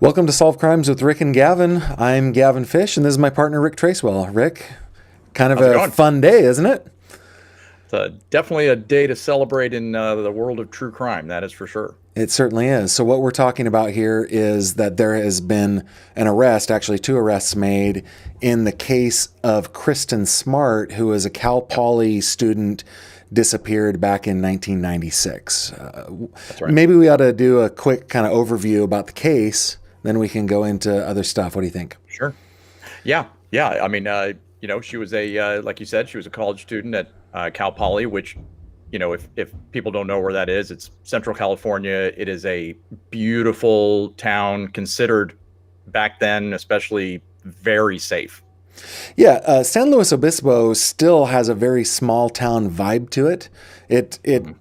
Welcome to Solve Crimes with Rick and Gavin. I'm Gavin Fish, and this is my partner, Rick Tracewell. Rick, kind of How's it a going? fun day, isn't it? It's definitely a day to celebrate in the world of true crime, that is for sure. It certainly is. So, what we're talking about here is that there has been an arrest, actually, two arrests made in the case of Kristin Smart, who was a Cal Yep, Poly student, disappeared back in 1996. that's right. Maybe we ought to do a quick kind of overview about the case, then we can go into other stuff. What do you think? Sure. Yeah, yeah. I mean, she was like you said, she was a college student at Cal Poly, which, if people don't know where that is, it's Central California. It is a beautiful town, considered back then, especially very safe. Yeah, San Luis Obispo still has a very small town vibe to it. Mhm.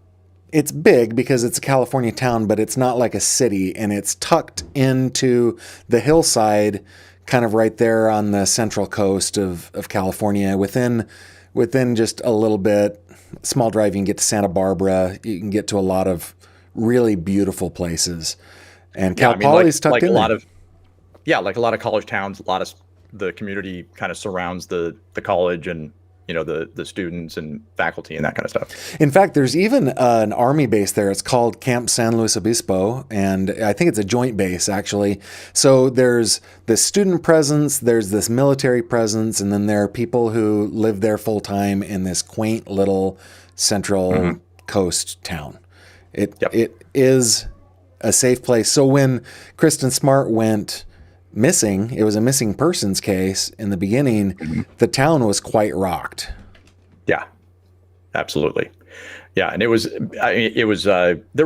It's big because it's a California town, but it's not like a city, and it's tucked into the hillside, kind of right there on the central coast of California. Within just a little bit, small drive, you can get to Santa Barbara. You can get to a lot of really beautiful places, and Yeah, Cal I mean, like Poly's tucked like a in there. lot of like a lot of college towns, a lot of the community kind of surrounds the college and the students and faculty and that kind of stuff. In fact, there's even an army base there. It's called Camp San Luis Obispo, and I think it's a joint base, actually. So there's this student presence, there's this military presence, and then there are people who live there full time in this quaint little central Hmm. coast town. Yep. It is a safe place. So when Kristin Smart went missing, it was a missing persons case in the beginning, Hmm. the town was quite rocked. Yeah, absolutely. Yeah, and there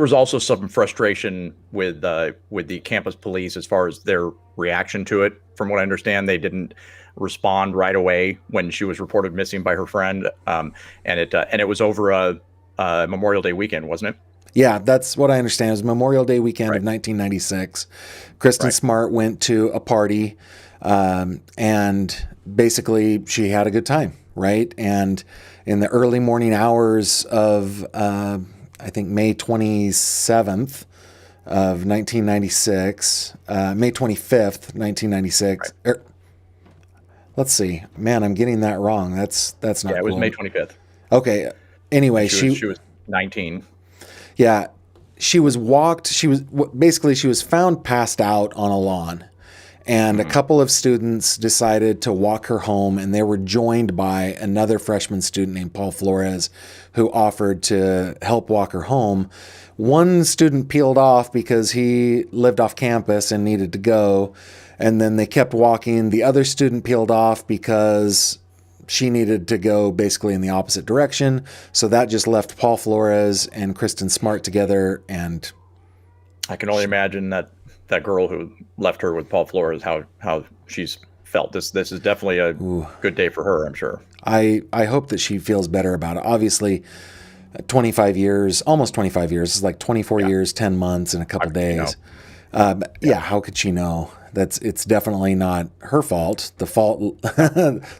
was also some frustration with the campus police as far as their reaction to it. From what I understand, they didn't respond right away when she was reported missing by her friend, and it was over a Memorial Day weekend, wasn't it? Yeah, that's what I understand. It was Memorial Day weekend of Right, 1996. Kristin right. Smart went to a party, and basically she had a good time, right? And in the early morning hours of, I think, May 27th of 1996, May 25th, 1996. Right. Let's see. Man, I'm getting that wrong. That's Yeah, not it was May cool. 25th, Okay. and Anyway, she was 19. yeah, she was walked. Basically she was found passed out on a lawn, and a Hmm. couple of students decided to walk her home, and they were joined by another freshman student named Paul Flores, who offered to help walk her home. One student peeled off because he lived off campus and needed to go, and then they kept walking. The other student peeled off because she needed to go basically in the opposite direction. So that just left Paul Flores and Kristin Smart together. And I can only imagine that girl who left her with Paul Flores, how she's felt. This is definitely a ooh, good day for her, I'm sure. I hope that she feels better about it. Obviously, 25 years, almost 25 years, it's like 24 Yeah. years, 10 months, and a How couple could she know? days. Yeah. Yeah, how could she know? It's definitely not her fault. The fault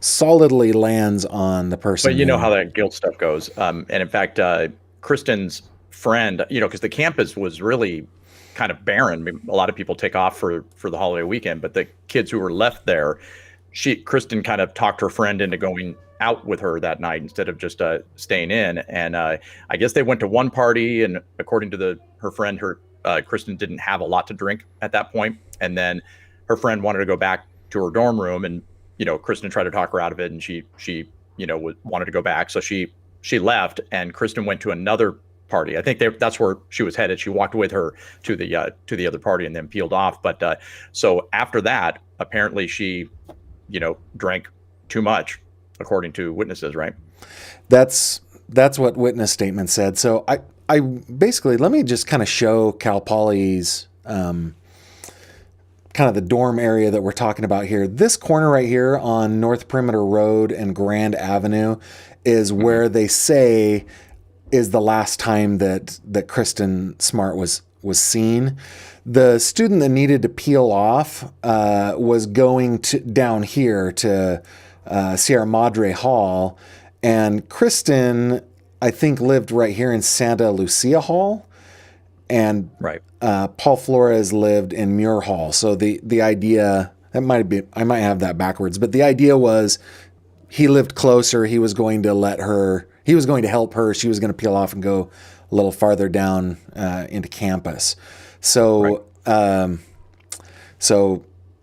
solidly lands on the But person you know how who, that guilt stuff goes. And in fact, Kristen's friend, because the campus was really kind of barren. I mean, a lot of people take off for the holiday weekend, but the kids who were left there, Kristen kind of talked her friend into going out with her that night instead of just staying in. And I guess they went to one party, and according to her friend, Kristen didn't have a lot to drink at that point, and then her friend wanted to go back to her dorm room, and Kristen tried to talk her out of it, and she wanted to go back, so she left, and Kristen went to another party. I think that's where she was headed. She walked with her to the other party and then peeled off. But so after that, apparently she drank too much, according to witnesses, right? that's what witness statement said. So I basically, let me just kind of show Cal Poly's kind of the dorm area that we're talking about here. This corner right here on North Perimeter Road and Grand Avenue is Hmm. where they say is the last time that Kristin Smart was seen. The student that needed to peel off was going to down here to Sierra Madre Hall, and Kristin, I think, lived right here in Santa Lucia Hall. and Right. Paul Flores lived in Muir Hall. So the idea, that might be, I might have that backwards, but the idea was he lived closer. He was going to he was going to help her. She was going to peel off and go a little farther down into campus. So,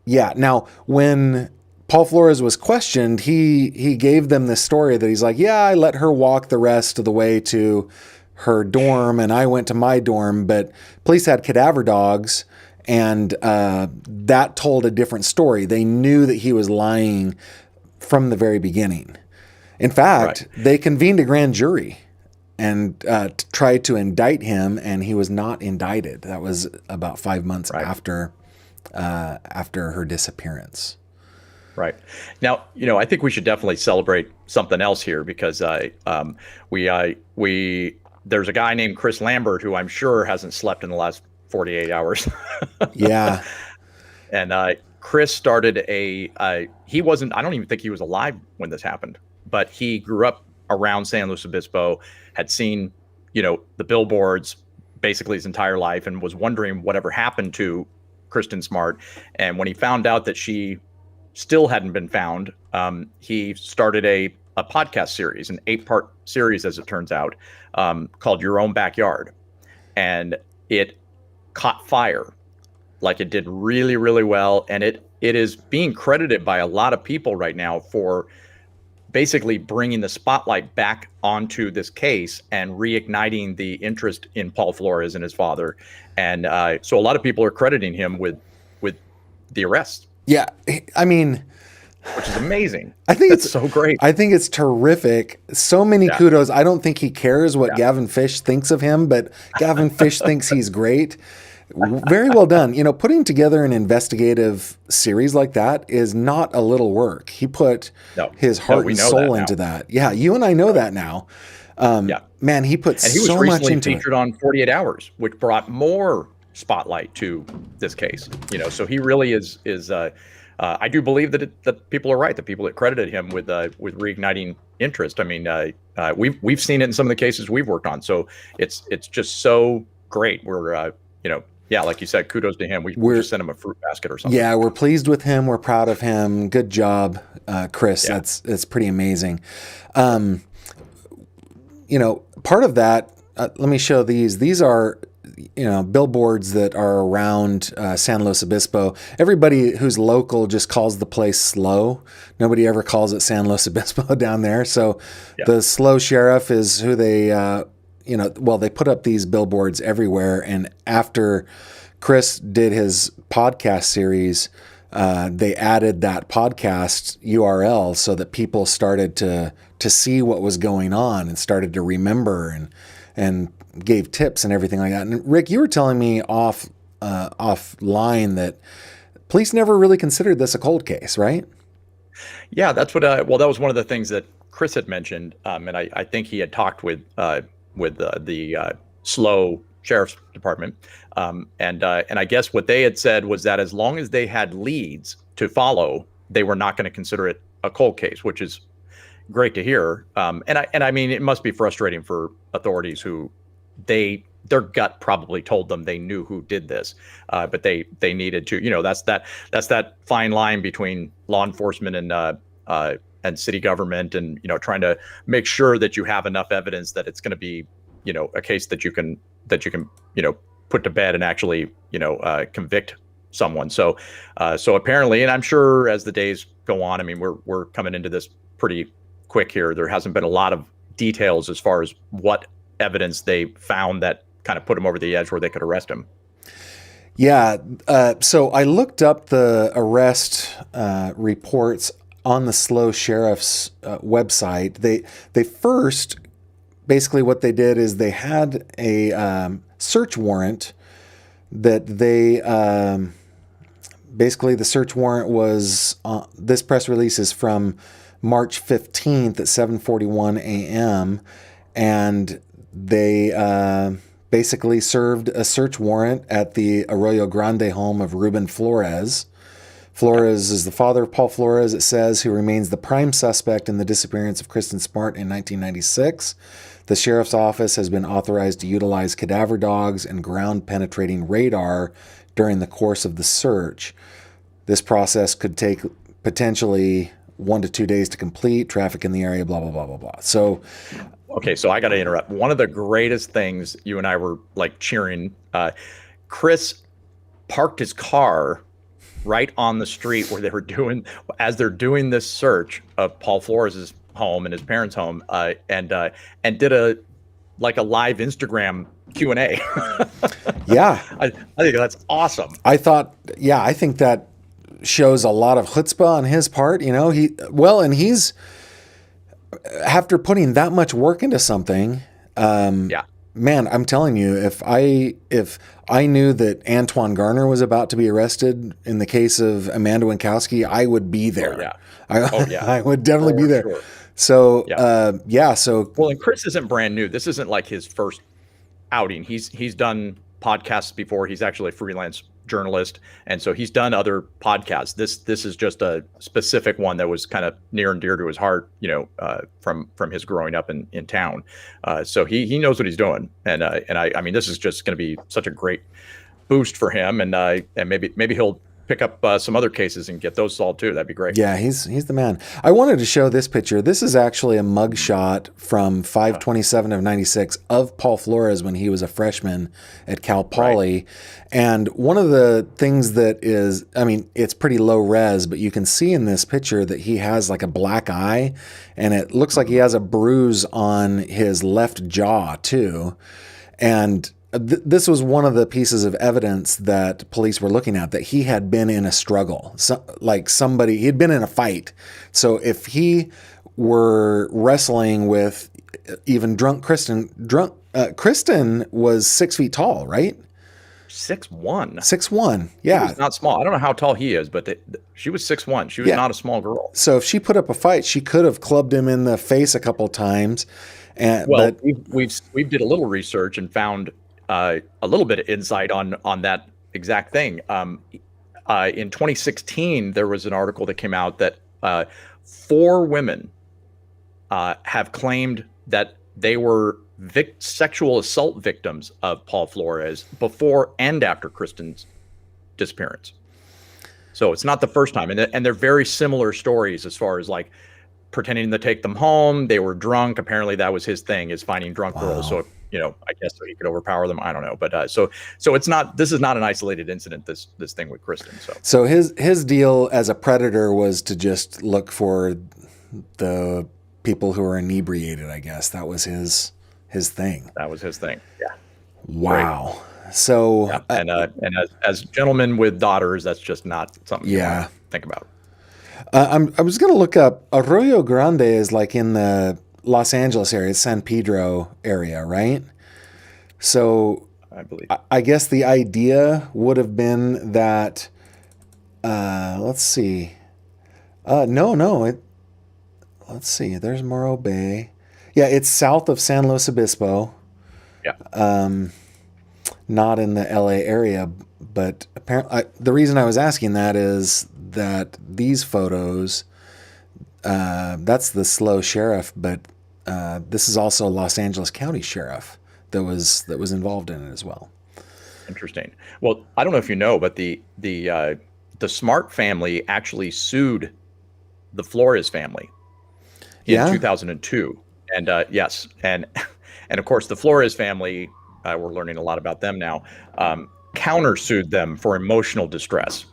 yeah. Now, when Paul Flores was questioned, he gave them this story that he's like, yeah, I let her walk the rest of the way to her dorm, and I went to my dorm, but police had cadaver dogs, and that told a different story. They knew that he was lying from the very beginning. In fact, they convened a grand jury and tried to indict him, and he was not indicted. That was about 5 months after her disappearance. Right. Now, I think we should definitely celebrate something else here, because there's a guy named Chris Lambert who I'm sure hasn't slept in the last 48 hours. Yeah. And Chris started he wasn't, I don't even think he was alive when this happened, but he grew up around San Luis Obispo, had seen, the billboards basically his entire life, and was wondering whatever happened to Kristin Smart. And when he found out that she still hadn't been found, he started a podcast series, an 8-part series, as it turns out, called Your Own Backyard. And it caught fire. Like, it did really, really well. And it is being credited by a lot of people right now for basically bringing the spotlight back onto this case and reigniting the interest in Paul Flores and his father. And so a lot of people are crediting him with the arrest. Yeah. I mean, which is amazing. I think it's so great. I think it's terrific. So many kudos. I don't think he cares what Gavin Fish thinks of him, but Gavin Fish thinks he's great. Very well done. Putting together an investigative series like that is not a little work. He put his heart and soul into that. Yeah, you and I know that now. Man, he put so much into it. And he was recently featured on 48 Hours, which brought more spotlight to this case. So he really is. I do believe that people are right. The people that credited him with reigniting interest. I mean, we've seen it in some of the cases we've worked on. So it's just so great. We're like you said, kudos to him. We just sent him a fruit basket or something. Yeah, we're pleased with him. We're proud of him. Good job, Chris. Yeah. That's pretty amazing. Part of that. Let me show these. These are billboards that are around San Luis Obispo. Everybody who's local just calls the place SLO. Nobody ever calls it San Luis Obispo down there. So the SLO sheriff is who they, they put up these billboards everywhere. And after Chris did his podcast series, they added that podcast URL so that people started to see what was going on and started to remember and gave tips and everything like that. And Rick, you were telling me offline that police never really considered this a cold case, right? Yeah, that's what. That was one of the things that Chris had mentioned, and I think he had talked with the SLO Sheriff's Department, and I guess what they had said was that as long as they had leads to follow, they were not going to consider it a cold case, which is great to hear. And I mean, it must be frustrating for authorities who their gut probably told them they knew who did this, but they needed to, that's that fine line between law enforcement and city government, and trying to make sure that you have enough evidence that it's going to be a case that you can put to bed and actually convict someone. So apparently, and I'm sure as the days go on, I mean, we're coming into this pretty quick here. There hasn't been a lot of details as far as what evidence they found that kind of put him over the edge where they could arrest him. Yeah. So I looked up the arrest reports on the SLO Sheriff's website. They first, basically what they did is they had a search warrant that they, basically the search warrant was, this press release is from March 15th at 7:41 a.m. And they basically served a search warrant at the Arroyo Grande home of Ruben Flores. Flores is the father of Paul Flores, it says, who remains the prime suspect in the disappearance of Kristin Smart in 1996. The sheriff's office has been authorized to utilize cadaver dogs and ground-penetrating radar during the course of the search. This process could take potentially 1 to 2 days to complete. Traffic in the area, blah, blah, blah, blah, blah. So, okay, so I got to interrupt. One of the greatest things, you and I were like cheering, Chris parked his car right on the street where as they're doing this search of Paul Flores' home and his parents' home, and did a live Instagram Q&A. yeah, I think that's awesome. I think that shows a lot of chutzpah on his part. He's after putting that much work into something. Man, I'm telling you, if I knew that Antoine Garner was about to be arrested in the case of Amanda Winkowski, I would be there. I would definitely be there. Sure. So, well, and Chris isn't brand new. This isn't like his first outing. He's done podcasts before. He's actually a freelance journalist, and so he's done other podcasts. This is just a specific one that was kind of near and dear to his heart, from his growing up in town. So he knows what he's doing, and I mean, this is just going to be such a great boost for him, and maybe he'll pick up some other cases and get those solved too. That'd be great. Yeah, he's the man. I wanted to show this picture. This is actually a mugshot from 5/27 of 96 of Paul Flores when he was a freshman at Col Poly. Right. And one of the things that is, I mean, it's pretty low res, but you can see in this picture that he has like a black eye, and it looks like he has a bruise on his left jaw too. And this was one of the pieces of evidence that police were looking at, that he had been in a struggle, he had been in a fight. So if he were wrestling with even drunk Kristin, Kristin was 6 feet tall, right? 6'1". 6'1", yeah. He's not small. I don't know how tall he is, but she was 6'1". She was not a small girl. So if she put up a fight, she could have clubbed him in the face a couple times. We did a little research and found a little bit of insight on that exact thing. In 2016, there was an article that came out that 4 women have claimed that they were sexual assault victims of Paul Flores before and after Kristin's disappearance. So it's not the first time, and they're very similar stories as far as like pretending to take them home. They were drunk. Apparently, that was his thing, is finding drunk girls. So I guess so he could overpower them. I don't know, but so it's not. This is not an isolated incident. This thing with Kristin. So his deal as a predator was to just look for the people who are inebriated. I guess that was his thing. That was his thing. Yeah. Wow. Great. So and as gentlemen with daughters, that's just not something you want to think about. I was going to look up. Arroyo Grande is like in the Los Angeles area, San Pedro area, right? So I believe. I guess the idea would have been that. Let's see. Let's see. There's Morro Bay. Yeah, it's south of San Luis Obispo. Yeah. Not in the LA area, but apparently the reason I was asking that is that these photos, that's the SLO sheriff, but this is also Los Angeles County sheriff that was involved in it as well. Interesting. Well, I don't know if you know, but the Smart family actually sued the Flores family in 2002, and yes, and of course the Flores family, we're learning a lot about them now, countersued them for emotional distress.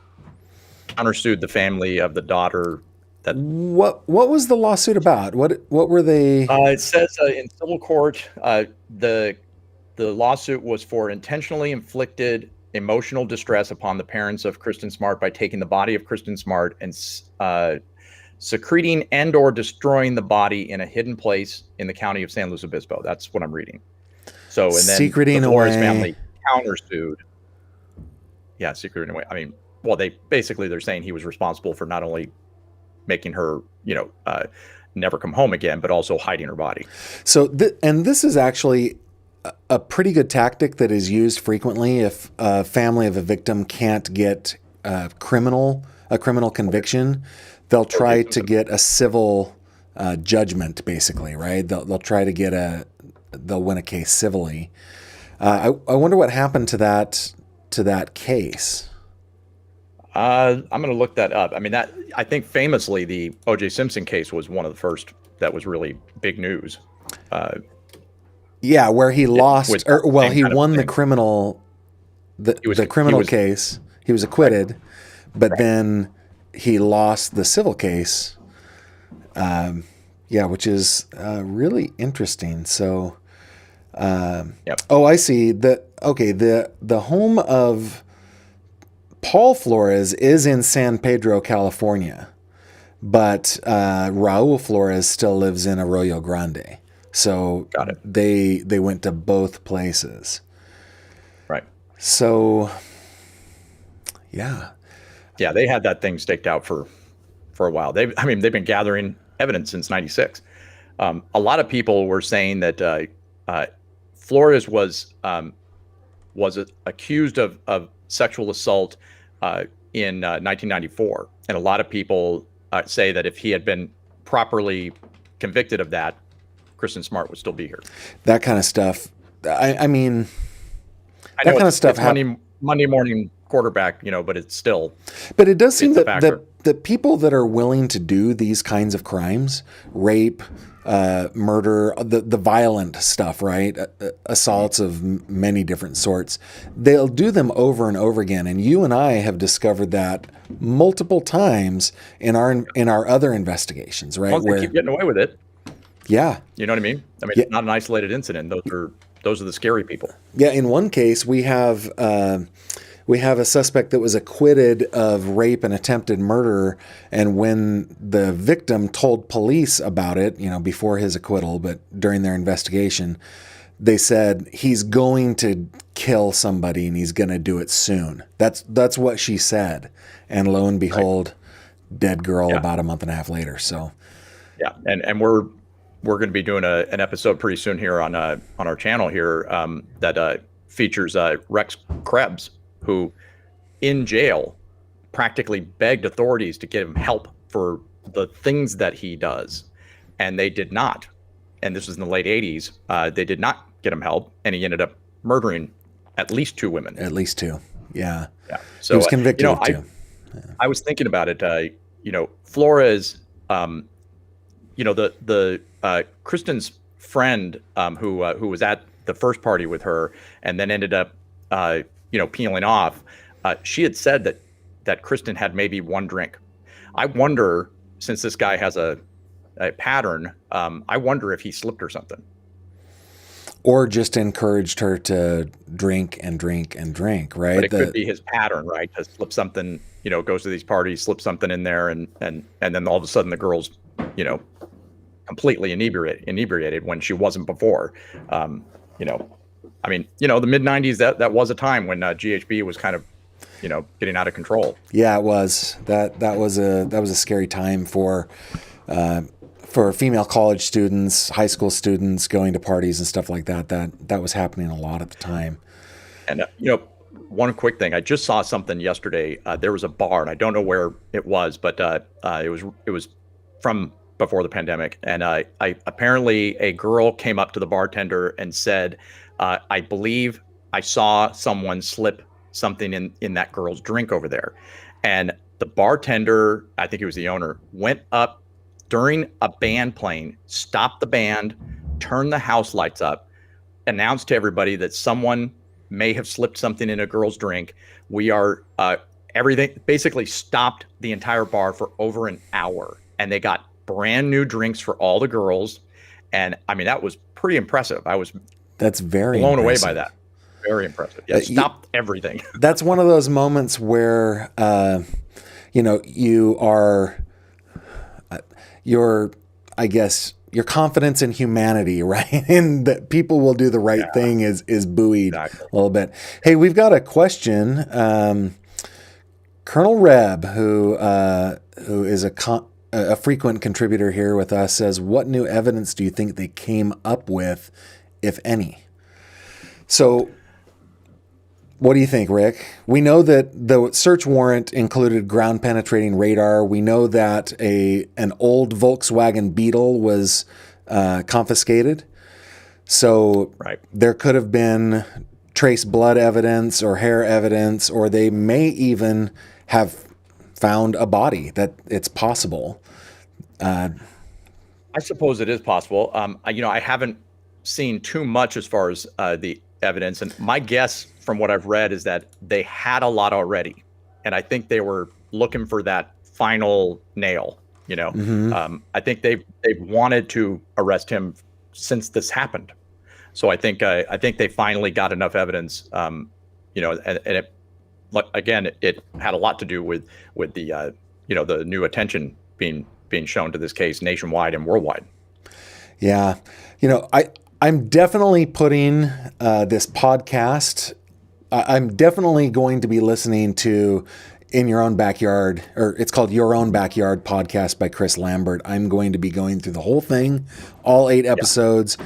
Countersued the family of the daughter. What was the lawsuit about? What were they? It says in civil court, the lawsuit was for intentionally inflicted emotional distress upon the parents of Kristin Smart by taking the body of Kristin Smart and secreting and or destroying the body in a hidden place in the county of San Luis Obispo. That's what I'm reading. So, and then secreting the Flores away. Family countersued. Yeah, secreting away. I mean, well, they're saying he was responsible for not only making her, never come home again, but also hiding her body. So, this is actually a pretty good tactic that is used frequently if a family of a victim can't get a criminal conviction. They'll try to get a civil judgment, basically, right? They'll try to get they'll win a case civilly. I wonder what happened to that case. I'm going to look that up. I mean, I think famously the O.J. Simpson case was one of the first that was really big news. Yeah, where he lost, he won the criminal case. He was acquitted, but then he lost the civil case. Which is really interesting. So, oh, I see. The home of Paul Flores is in San Pedro, California, but Raul Flores still lives in Arroyo Grande. So got it. They went to both places. Right. So, yeah. Yeah, they had that thing staked out for a while. They've been gathering evidence since '96. A lot of people were saying that Flores was accused of sexual assault in 1994, and a lot of people say that if he had been properly convicted of that, Kristin Smart would still be here. That kind of stuff. I mean, that kind of stuff. Monday morning quarterback, but it's still. But it does seem that the people that are willing to do these kinds of crimes, rape, murder, the violent stuff, right? Assaults of many different sorts, they'll do them over and over again. And you and I have discovered that multiple times in our other investigations, right? Well, they keep getting away with it. Yeah. You know what I mean? It's not an isolated incident. Those are the scary people. Yeah. In one case, we have a suspect that was acquitted of rape and attempted murder. And when the victim told police about it, before his acquittal, but during their investigation, they said he's going to kill somebody and he's going to do it soon. That's what she said. And lo and behold, dead girl about a month and a half later. So, yeah. And we're going to be doing an episode pretty soon here on our channel here that features Rex Krebs, who in jail practically begged authorities to give him help for the things that he does. And they did not. And this was in the late 80s. They did not get him help. And he ended up murdering at least 2 women. At least 2. Yeah. Yeah. So he was convicted of 2. I was thinking about it. Flores, the Kristin's friend who was at the first party with her and then ended up peeling off, she had said that Kristin had maybe 1 drink. I wonder, since this guy has a pattern, I wonder if he slipped her something. Or just encouraged her to drink and drink and drink, right? But it could be his pattern, right? To slip something, goes to these parties, slip something in there, and then all of a sudden the girl's, completely inebriated when she wasn't before. The mid 90s, that was a time when GHB was kind of, getting out of control. Yeah, it was. That was a scary time for female college students, high school students going to parties and stuff like that. That was happening a lot at the time. And one quick thing, I just saw something yesterday. There was a bar, and I don't know where it was, but it was from before the pandemic, and apparently a girl came up to the bartender and said, I believe I saw someone slip something in that girl's drink over there. And the bartender, I think he was the owner, went up during a band playing, stopped the band, turned the house lights up, announced to everybody that someone may have slipped something in a girl's drink. We are everything, basically stopped the entire bar for over an hour, and they got brand new drinks for all the girls. And that was pretty impressive. That's very blown impressive. away by that. Very impressive. Yeah, stopped everything. That's one of those moments where, your confidence in humanity, right? And that people will do the right thing is buoyed a little bit. Hey, we've got a question. Colonel Reb, who is a frequent contributor here with us, says, what new evidence do you think they came up with, if any? So what do you think, Rick? We know that the search warrant included ground penetrating radar. We know that an old Volkswagen Beetle was confiscated. So Right. there could have been trace blood evidence or hair evidence, or they may even have found a body. That it's possible. I suppose it is possible. I haven't seen too much as far as the evidence, and my guess from what I've read is that they had a lot already, and I think they were looking for that final nail. I think they've wanted to arrest him since this happened. So I think they finally got enough evidence. And it, again, it had a lot to do with the the new attention being shown to this case nationwide and worldwide. Yeah. I'm definitely putting this podcast, I'm definitely going to be listening to In Your Own Backyard, or it's called Your Own Backyard podcast by Chris Lambert. I'm going to be going through the whole thing, all 8 episodes.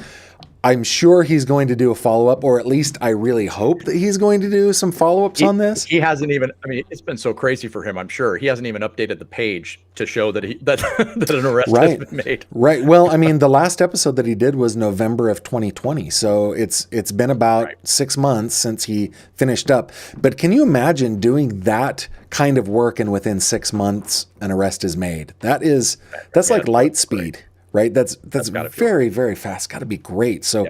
I'm sure he's going to do a follow-up, or at least I really hope that he's going to do some follow-ups on this. He hasn't even, it's been so crazy for him, I'm sure. He hasn't even updated the page to show that that an arrest has been made. Right. Well, the last episode that he did was November of 2020. So it's been about 6 months since he finished up. But can you imagine doing that kind of work and within 6 months an arrest is made? That's like light speed. Right. That's very, very fast. Got to be great. So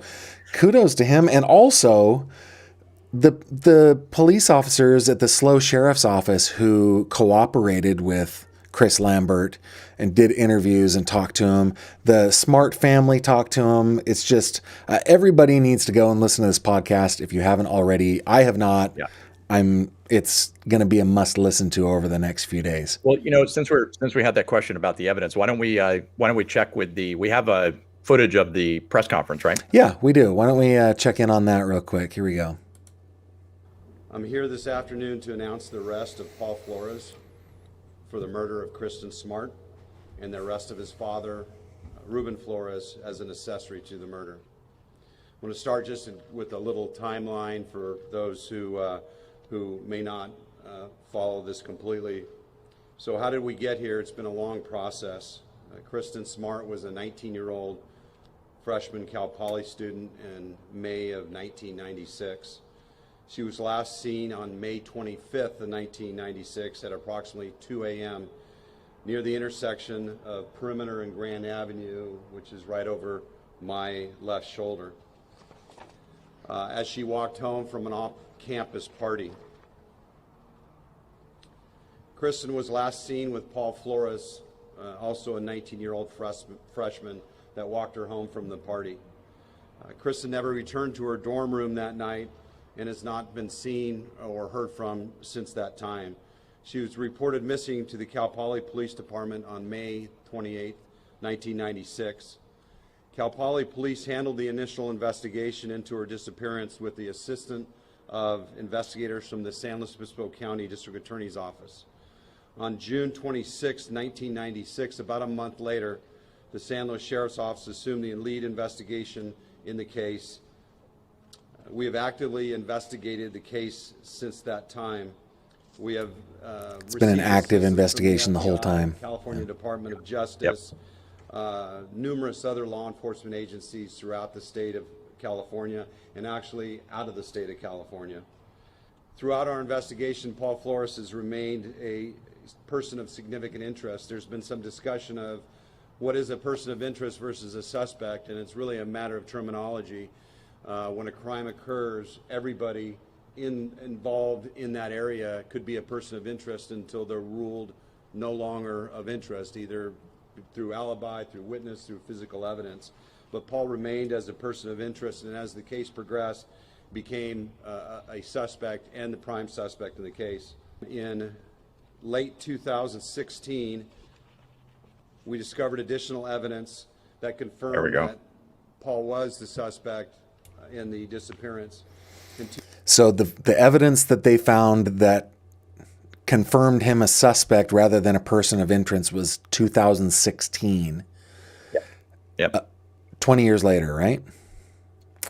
kudos to him. And also the police officers at the SLO Sheriff's Office who cooperated with Chris Lambert and did interviews and talked to him. The Smart family talked to him. It's just everybody needs to go and listen to this podcast if you haven't already. I have not. Yeah. It's going to be a must listen to over the next few days. Well, since we had that question about the evidence, why don't we check with we have a footage of the press conference, right? Yeah, we do. Why don't we check in on that real quick? Here we go. I'm here this afternoon to announce the arrest of Paul Flores for the murder of Kristin Smart and the arrest of his father, Ruben Flores, as an accessory to the murder. I want to start just with a little timeline for those who may not follow this completely. So how did we get here? It's been a long process. Kristin Smart was a 19-year-old freshman Cal Poly student in May of 1996. She was last seen on May 25th of 1996 at approximately 2 a.m. near the intersection of Perimeter and Grand Avenue, which is right over my left shoulder, as she walked home from an off-campus party. Kristin was last seen with Paul Flores, also a 19-year-old freshman that walked her home from the party. Kristin never returned to her dorm room that night and has not been seen or heard from since that time. She was reported missing to the Cal Poly Police Department on May 28, 1996. Cal Poly Police handled the initial investigation into her disappearance with the assistance of investigators from the San Luis Obispo County District Attorney's Office. On June 26, 1996, about a month later, the San Luis Sheriff's Office assumed the lead investigation in the case. We have actively investigated the case since that time. We have it's been an active investigation the whole time. California Department of Justice, numerous other law enforcement agencies throughout the state of California and actually out of the state of California. Throughout our investigation, Paul Flores has remained a person of significant interest. There's been some discussion of what is a person of interest versus a suspect, and it's really a matter of terminology. When a crime occurs, everybody involved in that area could be a person of interest until they're ruled no longer of interest, either through alibi, through witness, through physical evidence. But Paul remained as a person of interest, and as the case progressed, became a suspect and the prime suspect in the case. In late 2016, we discovered additional evidence that confirmed that Paul was the suspect in the disappearance. So the evidence that they found that confirmed him a suspect rather than a person of interest was 2016. Yep. 20 years later, right?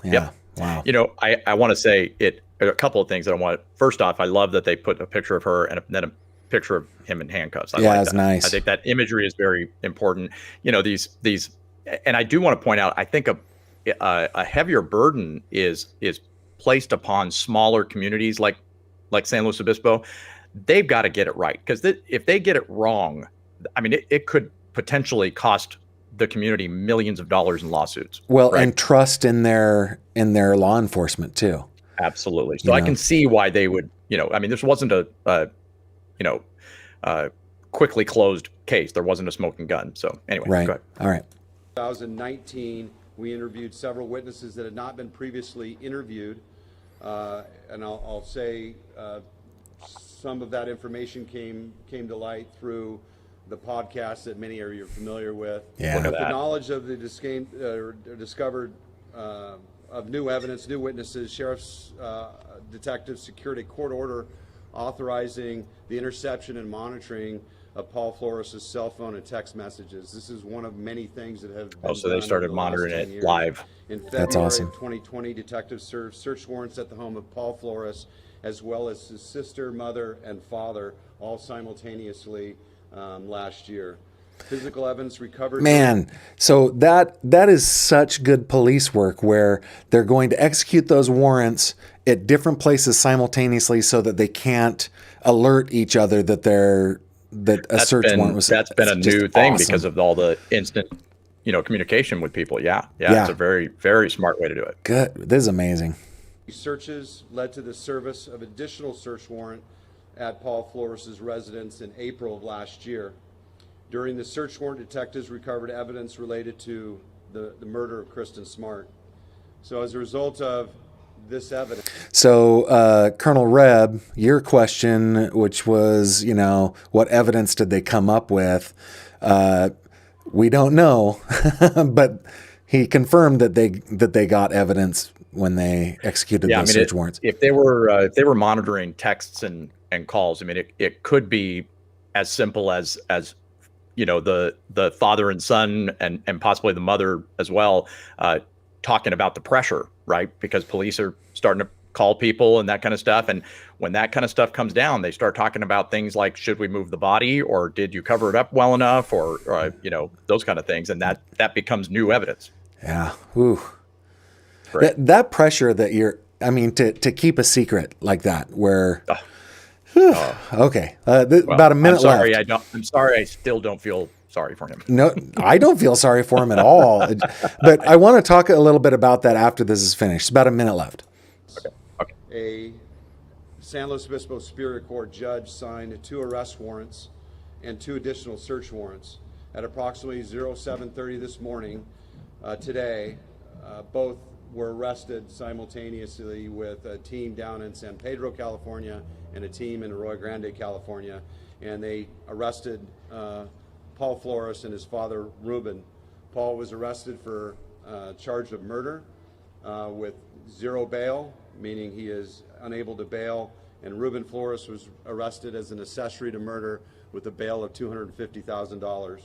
Yeah. Yep. Wow. I want to say a couple of things that I want. First off, I love that they put a picture of her and then a picture of him in handcuffs. I like it's that. Nice. I think that imagery is very important. These, and I do want to point out, I think a heavier burden is placed upon smaller communities like San Luis Obispo. They've got to get it right, because if they get it wrong, I mean, it could potentially cost the community millions of dollars in lawsuits. Well, right? And trust in their law enforcement too. Absolutely. So I can see why they would, I mean, this wasn't a quickly closed case. There wasn't a smoking gun. So anyway, right. Go ahead. All right. 2019, we interviewed several witnesses that had not been previously interviewed. And I'll say some of that information came to light through the podcast that many of you are familiar with. Yeah. With the knowledge of the discovered of new evidence, new witnesses, sheriff's detectives secured a court order authorizing the interception and monitoring of Paul Flores' cell phone and text messages. This is one of many things that have been so they started monitoring it live. In February of 2020, detectives served search warrants at the home of Paul Flores, as well as his sister, mother, and father, all simultaneously last year. Physical evidence recovered. Man, so that is such good police work, where they're going to execute those warrants at different places simultaneously so that they can't alert each other that a search warrant was. That's been a new thing awesome. because of all the instant, communication with people. Yeah. It's a very, very smart way to do it. Good. This is amazing. Searches led to the service of additional search warrant at Paul Flores' residence in April of last year. During the search warrant, detectives recovered evidence related to the murder of Kristin Smart. So as a result of this evidence. So, Colonel Reb, your question, which was, what evidence did they come up with? We don't know, but he confirmed that they got evidence when they executed those search warrants. If they were monitoring texts and calls, I mean, it could be as simple as the father and son and possibly the mother as well, talking about the pressure, right? Because police are starting to call people and that kind of stuff. And when that kind of stuff comes down, they start talking about things like, should we move the body, or did you cover it up well enough, or those kind of things. And that becomes new evidence. Yeah. Ooh. That pressure that to keep a secret like that, where, okay. About a minute left. I'm sorry. I still don't feel sorry for him. No, I don't feel sorry for him at all. But I want to talk a little bit about that after this is finished. It's about a minute left. Okay. A San Luis Obispo Superior Court judge signed 2 arrest warrants and 2 additional search warrants at approximately 07:30 this morning. Today, both were arrested simultaneously with a team down in San Pedro, California, and a team in Arroyo Grande, California. And they arrested Paul Flores and his father, Ruben. Paul was arrested for charge of murder with 0 bail, meaning he is unable to bail. And Ruben Flores was arrested as an accessory to murder with a bail of $250,000.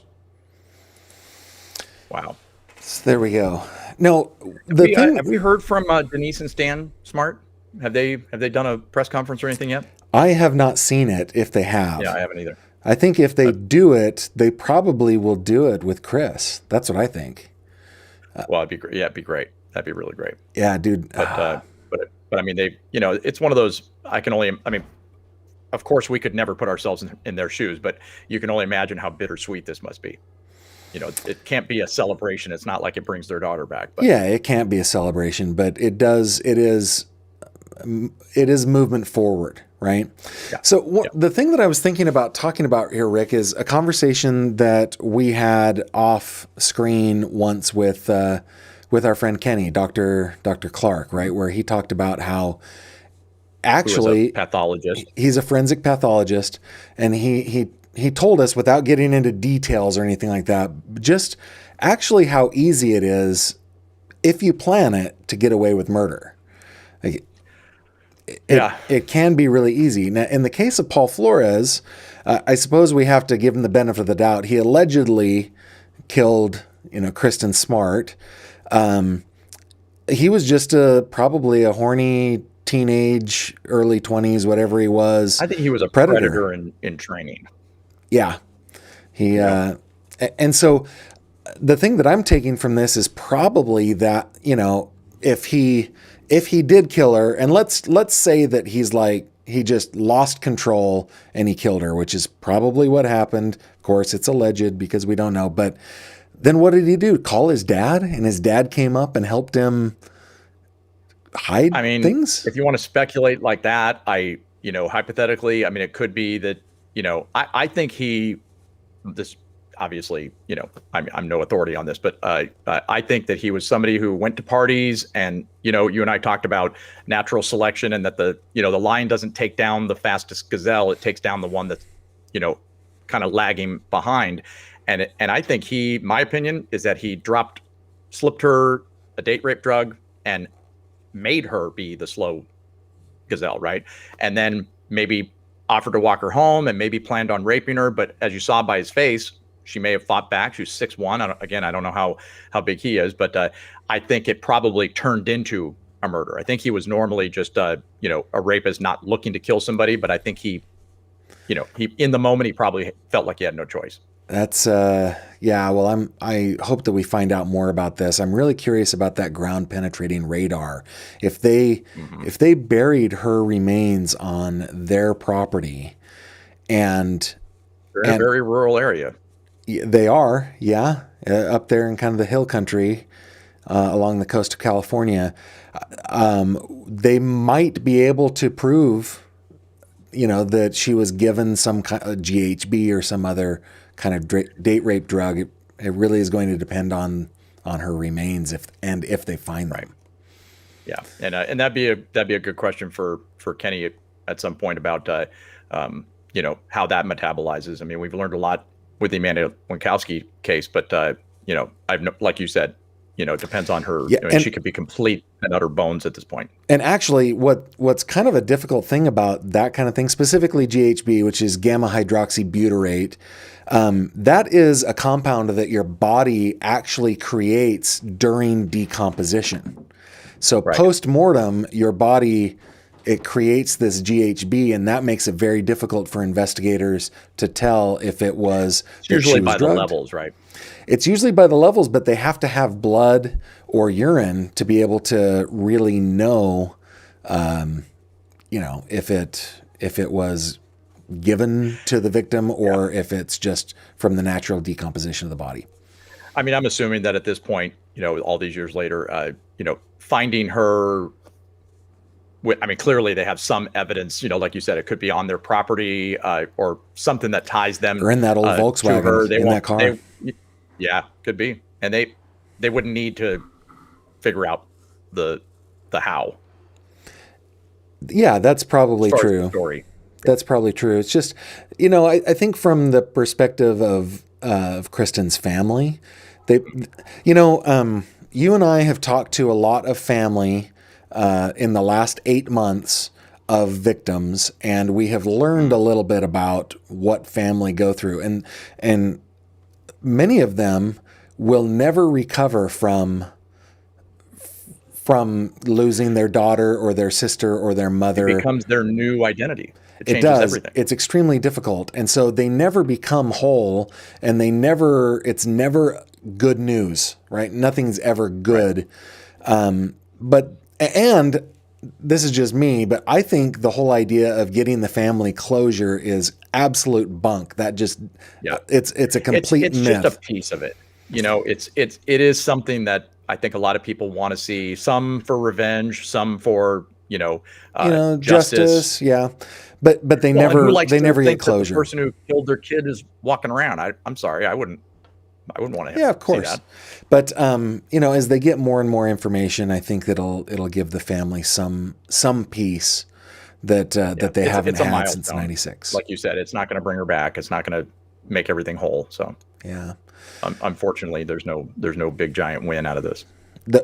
Wow. So there we go. No, have we heard from Denise and Stan Smart? Have they done a press conference or anything yet? I have not seen it. If they have, yeah, I haven't either. I think if they do it, they probably will do it with Chris. That's what I think. Well, it'd be great. Yeah, it'd be great. That'd be really great. Yeah, dude. But I mean, it's one of those. Of course, we could never put ourselves in their shoes, but you can only imagine how bittersweet this must be. It can't be a celebration. It's not like it brings their daughter back. But. Yeah, it can't be a celebration, but it is movement forward, right? Yeah. So the thing that I was thinking about talking about here, Rick, is a conversation that we had off screen once with our friend Kenny, Dr. Clark, right, where he talked about how actually pathologist. He's a forensic pathologist, and he told us, without getting into details or anything like that, just actually how easy it is if you plan it to get away with murder. It can be really easy. Now, in the case of Paul Flores, I suppose we have to give him the benefit of the doubt. He allegedly killed, Kristin Smart. He was just probably a horny teenage, early 20s, whatever he was. I think he was a predator in training. Yeah. And so the thing that I'm taking from this is probably that, if he did kill her, and let's say that he just lost control and he killed her, which is probably what happened. Of course, it's alleged because we don't know. But then what did he do? Call his dad, and his dad came up and helped him hide things? If you want to speculate like that, hypothetically, it could be that, I think this obviously, I'm no authority on this, but I think that he was somebody who went to parties and, you and I talked about natural selection and that the lion doesn't take down the fastest gazelle. It takes down the one that's, kind of lagging behind. And I think my opinion is that he slipped her a date rape drug and made her be the slow gazelle, right? And then maybe offered to walk her home and maybe planned on raping her. But as you saw by his face, she may have fought back. She was 6'1". I don't know how big he is, but I think it probably turned into a murder. I think he was normally just a rapist not looking to kill somebody, but I think he in the moment he probably felt like he had no choice. That's well, I hope that we find out more about this. I'm really curious about that ground penetrating radar. If they buried her remains on their property and they're in a very rural area. They are, yeah, up there in kind of the hill country along the coast of California. They might be able to prove, that she was given some kind of GHB or some other kind of date rape drug. It really is going to depend on her remains if they find them. Right. Yeah, and that'd be a good question for Kenny at some point about how that metabolizes. We've learned a lot with the Amanda Winkowski case, but like you said, it depends on her. Yeah, she could be complete and utter bones at this point. And actually, what's kind of a difficult thing about that kind of thing, specifically GHB, which is gamma hydroxybutyrate, that is a compound that your body actually creates during decomposition. So post-mortem, your body, it creates this GHB, and that makes it very difficult for investigators to tell if it was. It's usually by the levels, right? It's usually by the levels, but they have to have blood or urine to be able to really know, if it was given to the victim or if it's just from the natural decomposition of the body. I'm assuming that at this point, all these years later, finding her. Clearly they have some evidence, like you said, it could be on their property or something that ties them. Or in that old Volkswagen, to her. That car. Yeah, could be. And they wouldn't need to figure out the how. Yeah, that's probably true. Story. That's probably true. It's just, I think from the perspective of Kristin's family, you and I have talked to a lot of family in the last 8 months of victims, and we have learned a little bit about what family go through, and many of them will never recover from losing their daughter or their sister or their mother. It becomes their new identity. It changes does. Everything. It's extremely difficult, and so they never become whole, and it's never good news, right? Nothing's ever good. Right. And this is just me, but I think the whole idea of getting the family closure is absolute bunk. That just, it's a complete myth. It's just a piece of it. It is something that I think a lot of people want to see, some for revenge, some for, justice. Yeah. But they never get closure. The person who killed their kid is walking around. I'm sorry. I wouldn't want to. Yeah, of course. See that. But as they get more and more information, I think it'll give the family some peace that they haven't had since '96. Like you said, it's not going to bring her back. It's not going to make everything whole. So yeah, unfortunately, there's no big giant win out of this.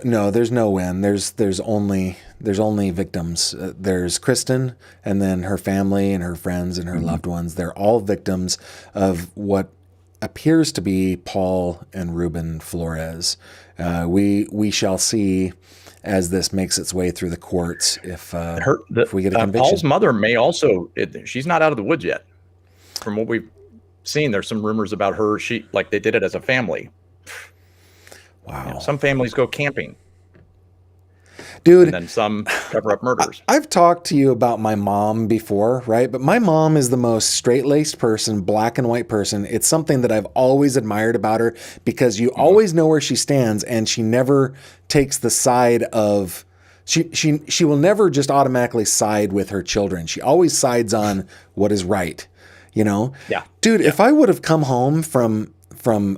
No, there's no win. There's only victims. There's Kristin, and then her family and her friends and her loved ones. They're all victims of what appears to be Paul and Ruben Flores. We shall see as this makes its way through the courts if we get a conviction. Paul's mother may also. She's not out of the woods yet. From what we've seen, there's some rumors about her. They did it as a family. Wow. Some families go camping, Dude, and then some cover up murders. I've talked to you about my mom before, right? But my mom is the most straight-laced person, black and white person. It's something that I've always admired about her because you always know where she stands, and she never takes the side of she will never just automatically side with her children. She always sides on what is right, you know? Yeah. Dude, if I would have come home from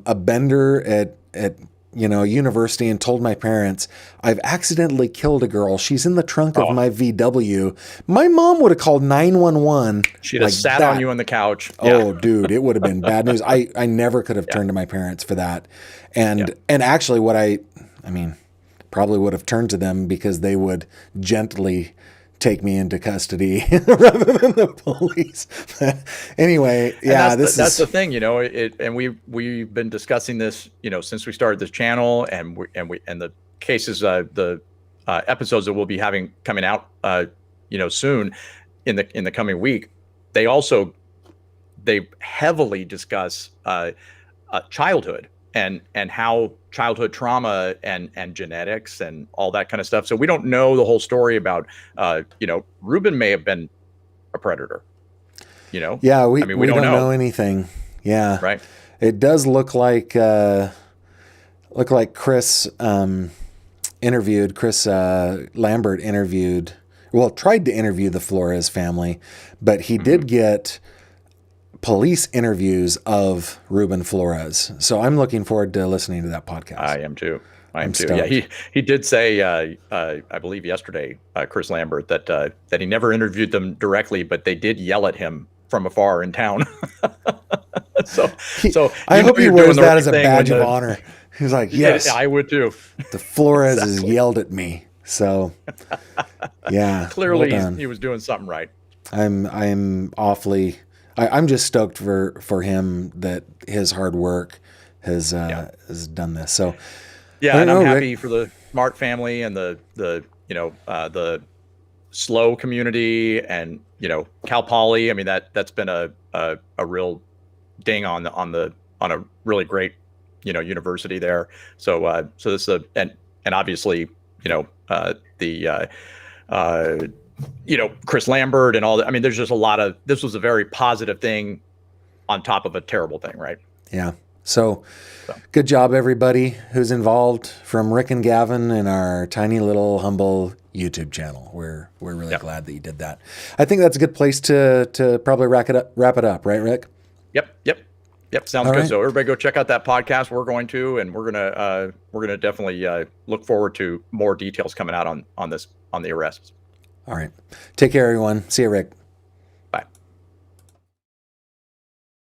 a bender at university and told my parents, I've accidentally killed a girl. She's in the trunk of my VW. My mom would have called 911. She'd have sat on you on the couch. Oh, dude, it would have been bad news. I never could have turned to my parents for that. And actually what I mean, probably would have turned to them because they would gently take me into custody rather than the police. But anyway, yeah, that's the thing, and we've been discussing this, since we started this channel, and the cases, the episodes that we'll be having coming out, soon in the coming week. They heavily discuss childhood and how childhood trauma and genetics and all that kind of stuff. So we don't know the whole story about, Ruben may have been a predator, Yeah, we don't know anything. Yeah. Right. It does look like Chris Lambert tried to interview the Flores family, but he did get police interviews of Ruben Flores. So I'm looking forward to listening to that podcast. I am too. I'm too. stoked. Yeah, he did say, I believe yesterday, Chris Lambert, that he never interviewed them directly, but they did yell at him from afar in town. so I hope he wears that as a badge of honor. He's like, yes, I would too. The Flores has yelled at me. So yeah, Clearly well done. he was doing something right. I'm just stoked for him that his hard work has done this. So yeah, and I'm happy Rick, for the Smart family and the slow community and Cal Poly. I mean that's been a real ding on a really great university there. So this is and obviously Chris Lambert and all that. I mean, there's just this was a very positive thing on top of a terrible thing, right? Yeah. So good job, everybody who's involved, from Rick and Gavin in our tiny little humble YouTube channel. We're really glad that you did that. I think that's a good place to probably wrap it up, right, Rick? Yep. Sounds All good. right. So everybody go check out that podcast. We're going to, and we're gonna definitely look forward to more details coming out on the arrests. All right. Take care, everyone. See you, Rick.